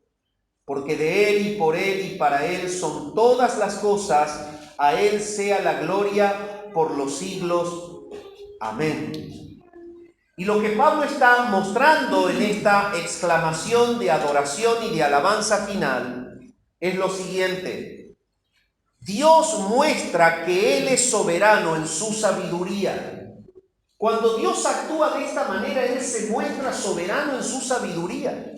Porque de él y por él y para él son todas las cosas, a él sea la gloria por los siglos. Amén. Y lo que Pablo está mostrando en esta exclamación de adoración y de alabanza final es lo siguiente. Dios muestra que Él es soberano en su sabiduría. Cuando Dios actúa de esta manera, Él se muestra soberano en su sabiduría.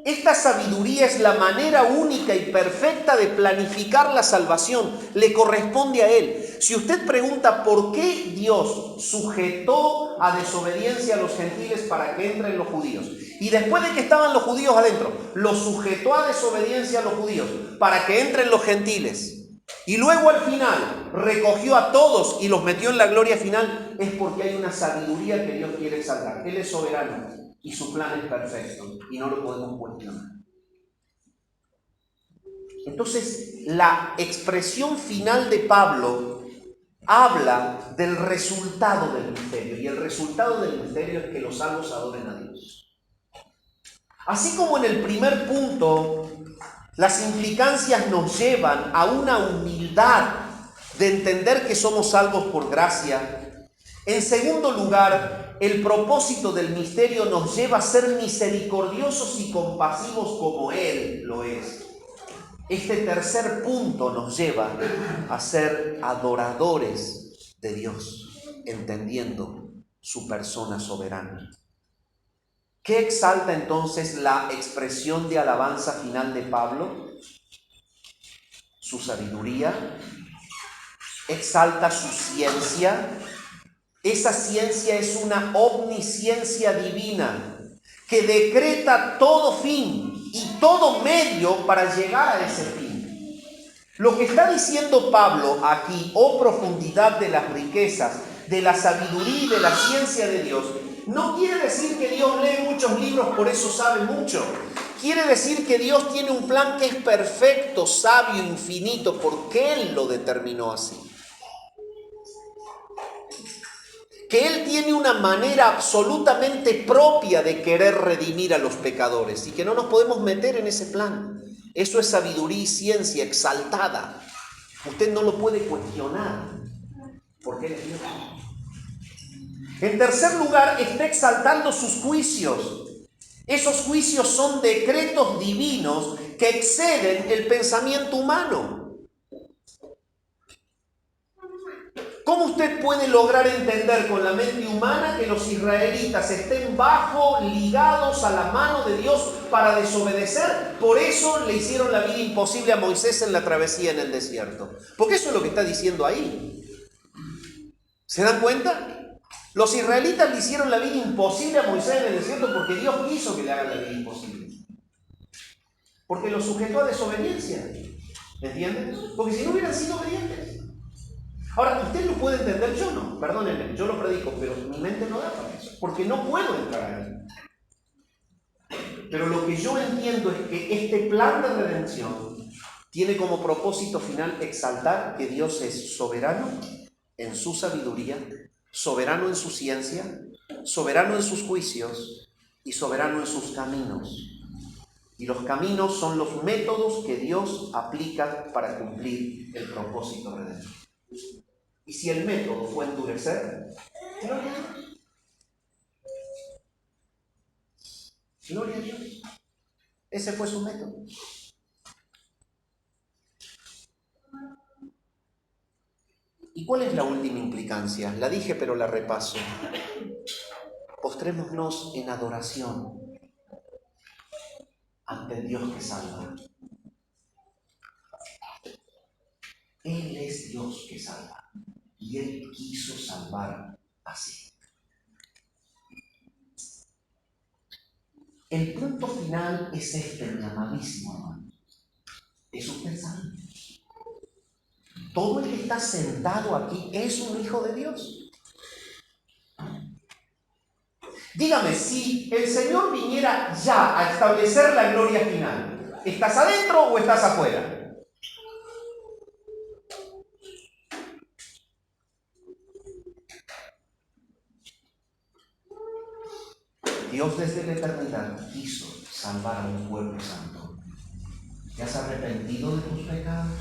Esta sabiduría es la manera única y perfecta de planificar la salvación. Le corresponde a Él. Si usted pregunta por qué Dios sujetó a desobediencia a los gentiles para que entren los judíos, y después de que estaban los judíos adentro, los sujetó a desobediencia a los judíos para que entren los gentiles, y luego al final recogió a todos y los metió en la gloria final, es porque hay una sabiduría que Dios quiere exaltar. Él es soberano y su plan es perfecto y no lo podemos cuestionar. Entonces, la expresión final de Pablo habla del resultado del misterio, y el resultado del misterio es que los salvos adoren a Dios. Así como en el primer punto, las implicancias nos llevan a una humildad de entender que somos salvos por gracia. En segundo lugar, el propósito del misterio nos lleva a ser misericordiosos y compasivos como Él lo es. Este tercer punto nos lleva a ser adoradores de Dios, entendiendo su persona soberana. ¿Qué exalta entonces la expresión de alabanza final de Pablo? Su sabiduría. Exalta su ciencia. Esa ciencia es una omnisciencia divina que decreta todo fin y todo medio para llegar a ese fin. Lo que está diciendo Pablo aquí, oh profundidad de las riquezas, de la sabiduría y de la ciencia de Dios, no quiere decir que Dios lee muchos libros, por eso sabe mucho. Quiere decir que Dios tiene un plan que es perfecto, sabio, infinito, porque Él lo determinó así. Que Él tiene una manera absolutamente propia de querer redimir a los pecadores y que no nos podemos meter en ese plan. Eso es sabiduría y ciencia exaltada. Usted no lo puede cuestionar, porque Él es Dios. En tercer lugar, está exaltando sus juicios. Esos juicios son decretos divinos que exceden el pensamiento humano. ¿Cómo usted puede lograr entender con la mente humana que los israelitas estén ligados a la mano de Dios para desobedecer? Por eso le hicieron la vida imposible a Moisés en la travesía en el desierto. Porque eso es lo que está diciendo ahí. ¿Se dan cuenta? Los israelitas le hicieron la vida imposible a Moisés en el desierto porque Dios quiso que le hagan la vida imposible. Porque lo sujetó a desobediencia. ¿Entienden? Porque si no hubieran sido obedientes. Ahora, usted lo puede entender, yo no, perdónenme, yo lo predico, pero mi mente no da para eso, porque no puedo entrar ahí. Pero lo que yo entiendo es que este plan de redención tiene como propósito final exaltar que Dios es soberano en su sabiduría, soberano en su ciencia, soberano en sus juicios y soberano en sus caminos. Y los caminos son los métodos que Dios aplica para cumplir el propósito redentor. Y si el método fue endurecer, gloria a Dios. Gloria a Dios. Ese fue su método. ¿Y cuál es la última implicancia? La dije, pero la repaso. Postrémonos en adoración ante el Dios que salva. Él es Dios que salva. Y Él quiso salvar así. El punto final es este, mi amadísimo hermano. ¿Es usted salvo? Todo el que está sentado aquí es un hijo de Dios. Dígame, si el Señor viniera ya a establecer la gloria final, ¿estás adentro o estás afuera? Dios desde la eternidad quiso salvar a un pueblo santo. ¿Te has arrepentido de tus pecados?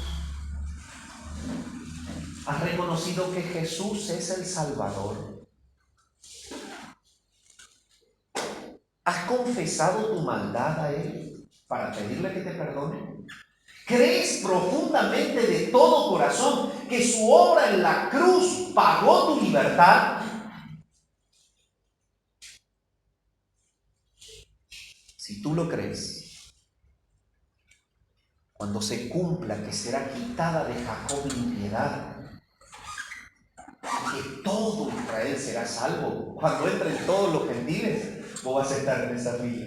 ¿Has reconocido que Jesús es el Salvador? ¿Has confesado tu maldad a Él para pedirle que te perdone? ¿Crees profundamente de todo corazón que su obra en la cruz pagó tu libertad? Si tú lo crees, cuando se cumpla que será quitada de Jacob la impiedad, que todo Israel será salvo, cuando entren todos los gentiles, vos vas a estar en esa fila.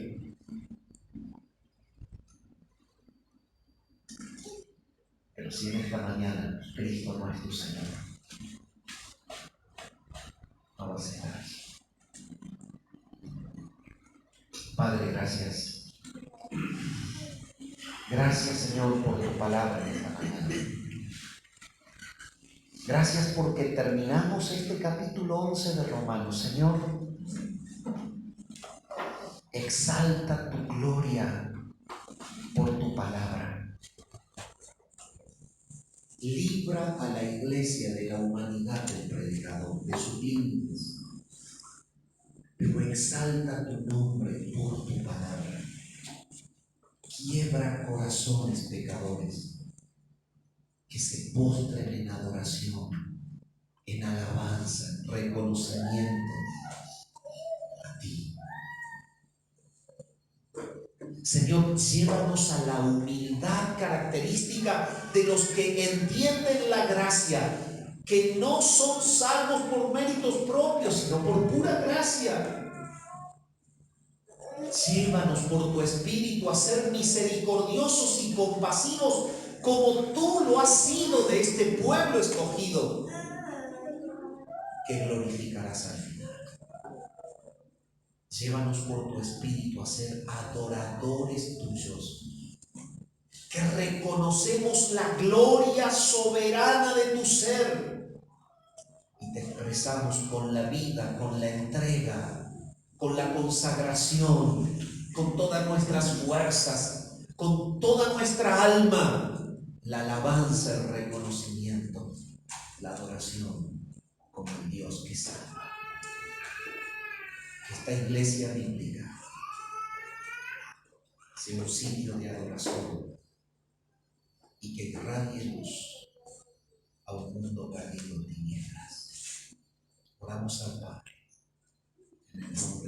Pero si en esta mañana Cristo no es tu Señor, no vas a estar aquí. Padre, gracias. Gracias, Señor, por tu palabra en esta mañana. Gracias porque terminamos este capítulo 11 de Romanos. Señor, exalta tu gloria por tu palabra. Libra a la iglesia de la humanidad del predicador, de sus límites. Pero exalta tu nombre por tu palabra. Quiebra corazones pecadores que se postren en adoración, en alabanza, reconocimiento a ti. Señor, llévanos a la humildad característica de los que entienden la gracia, que no son salvos por méritos propios, sino por pura gracia. Llévanos por tu Espíritu a ser misericordiosos y compasivos como tú lo has sido de este pueblo escogido, que glorificarás al final. Llévanos por tu Espíritu a ser adoradores tuyos, que reconocemos la gloria soberana de tu ser y te expresamos con la vida, con la entrega, con la consagración, con todas nuestras fuerzas, con toda nuestra alma, la alabanza, el reconocimiento, la adoración como el Dios que salva. Que esta iglesia bíblica sea un sitio de adoración y que irradie luz a un mundo perdido en tinieblas. Oramos al Padre en el nombre